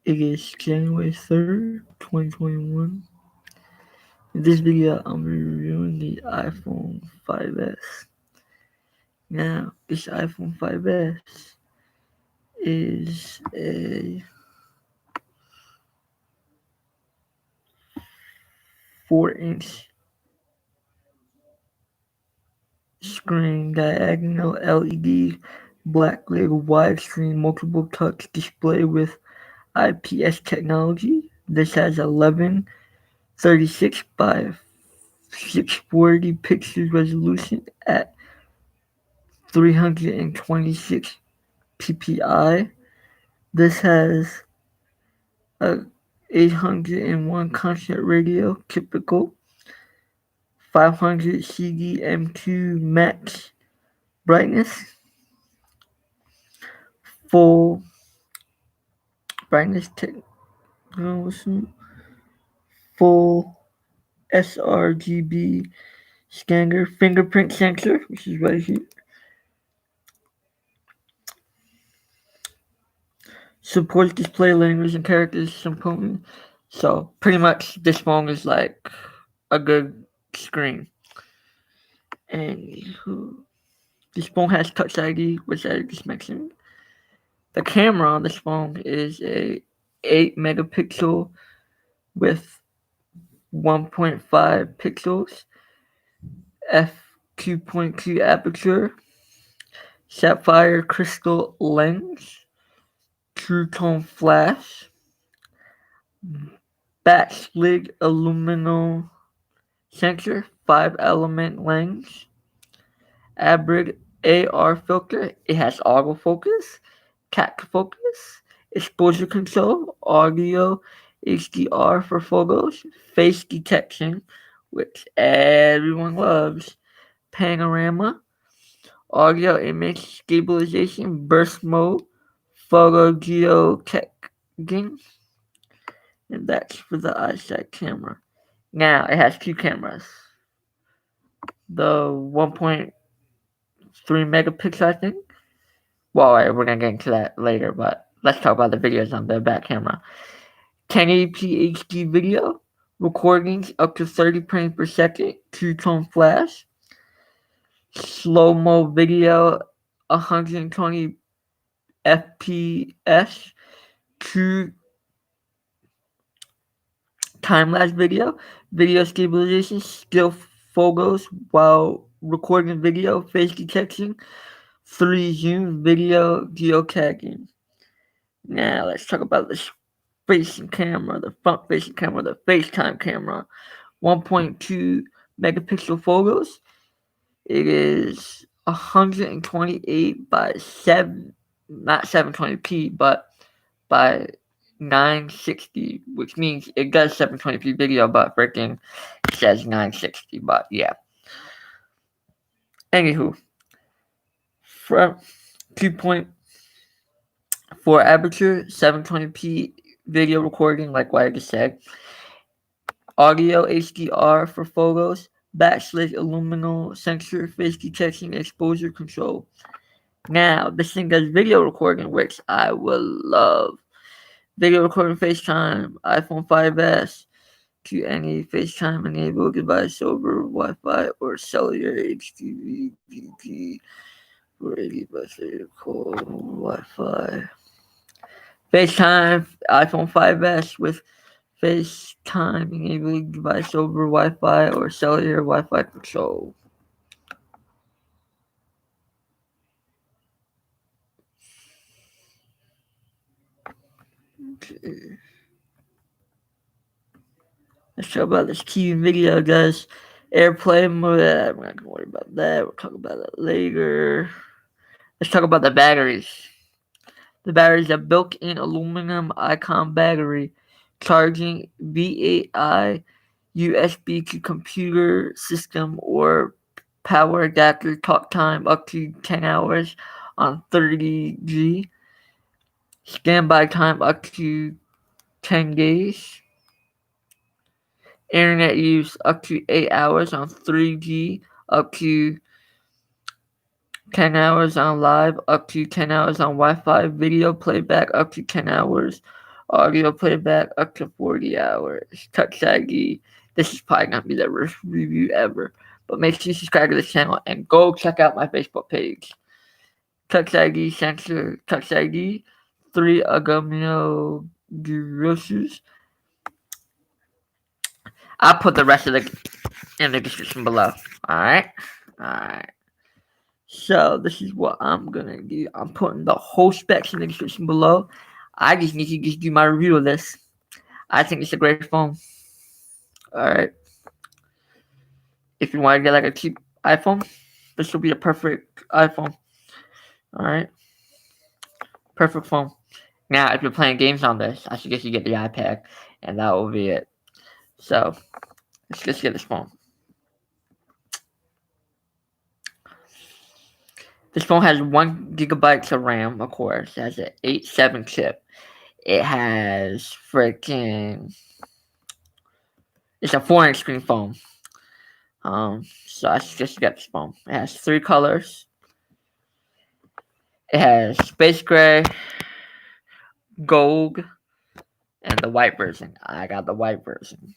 It is January 3rd, 2021. In this video, I'm reviewing the iPhone 5S. Now, this iPhone 5S is a 4-inch screen diagonal LED backlit widescreen multiple touch display with IPS technology. This has 1136 by 640 pixels resolution at 326 ppi. This has a 801 constant radio, typical 500 CDM2 max brightness, full brightness technology, full sRGB scanner, fingerprint sensor, which is right here. Supports display language and characters component. So pretty much this phone is like a good screen. And this phone has Touch ID, which I just mentioned. The camera on this phone is a 8 megapixel with 1.5 pixels, f2.2 aperture, sapphire crystal lens, true tone flash, backlit aluminum sensor, 5-element lens, Abrid AR filter. It has autofocus, cat focus, exposure control, audio, HDR for photos, face detection, which everyone loves, panorama, audio image stabilization, burst mode, photo geotagging, and that's for the eyesight camera. Now it has two cameras. The 1.3 megapixel, I think. Well, we're gonna get into that later, but let's talk about the videos on the back camera. 1080p HD video, recordings up to 30 frames per second, two-tone flash, slow-mo video, 120 FPS, true time-lapse video, video stabilization, still photos while recording video, face detection, 3 zoom video geotagging. Now let's talk about the facing camera, the front facing camera, the FaceTime camera. 1.2 megapixel photos. It is 128 by 7, not 720p, but by 960, which means it does 720p video, but freaking says 960. But yeah. Anywho, front 2.4 aperture, 720p video recording, like what I just said. Audio HDR for photos, backlit aluminum sensor, face detection, exposure control. Now, this thing does video recording, which I will love. Video recording FaceTime, iPhone 5S to any FaceTime enabled device over Wi-Fi or cellular HDVPP for a device called Wi-Fi. FaceTime iPhone 5S with FaceTime enabling device over Wi-Fi or cellular Wi-Fi control. Okay. Let's talk about this key video, guys. AirPlay mode. We're not gonna worry about that. We'll talk about that later. Let's talk about the batteries. The battery is a built-in aluminum icon battery, charging VAI USB to computer system or power adapter. Talk time up to 10 hours on 30G. Standby time up to 10 days. Internet use up to 8 hours on 3G, up to 10 hours on live, up to 10 hours on Wi-Fi. Video playback up to 10 hours. Audio playback up to 40 hours. Touch ID. This is probably going to be the worst review ever. But make sure you subscribe to the channel and go check out my Facebook page. Touch ID sensor. Touch ID. 3 abdominal grosses. I'll put the rest of it in the description below. Alright? Alright. So this is what I'm gonna do. I'm putting the whole specs in the description below. I just need to just do my review of this. I think it's a great phone. Alright. If you want to get like a cheap iPhone, this will be a perfect iPhone. Alright. Perfect phone. Now, if you're playing games on this, I suggest you get the iPad, and that will be it. So, let's just get this phone. This phone has 1 gigabyte of RAM, of course. It has an 8-7 chip. It has freaking... It's a 4-inch screen phone. So I suggest you get this phone. It has 3 colors. It has space gray, gold, and the white version. I got the white version.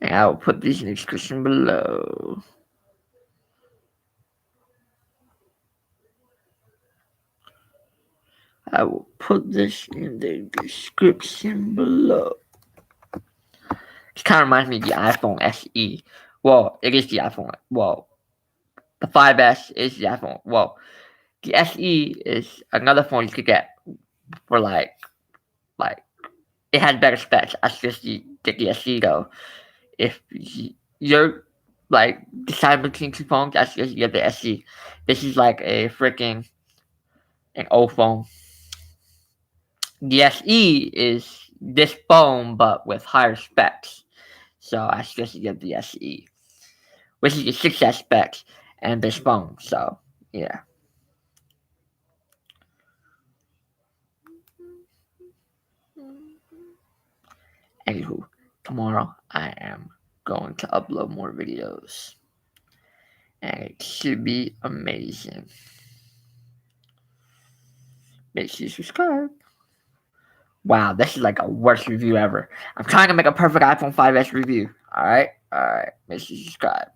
And I will put these in the description below. I will put this in the description below. It kind of reminds me of the iPhone SE. Well, it is the iPhone. Well, the 5S is the iPhone. Well, the SE is another phone you could get for like it has better specs. I suggest you get the SE though. If you're like deciding between 2 phones, I suggest you get the SE. This is like a freaking an old phone. The SE is this phone but with higher specs. So I suggest you get the SE, which is the 6S specs and this phone. So yeah. Anywho, tomorrow I am going to upload more videos. And it should be amazing. Make sure you subscribe. Wow, this is like a worst review ever. I'm trying to make a perfect iPhone 5S review. Alright? Alright. Make sure you subscribe.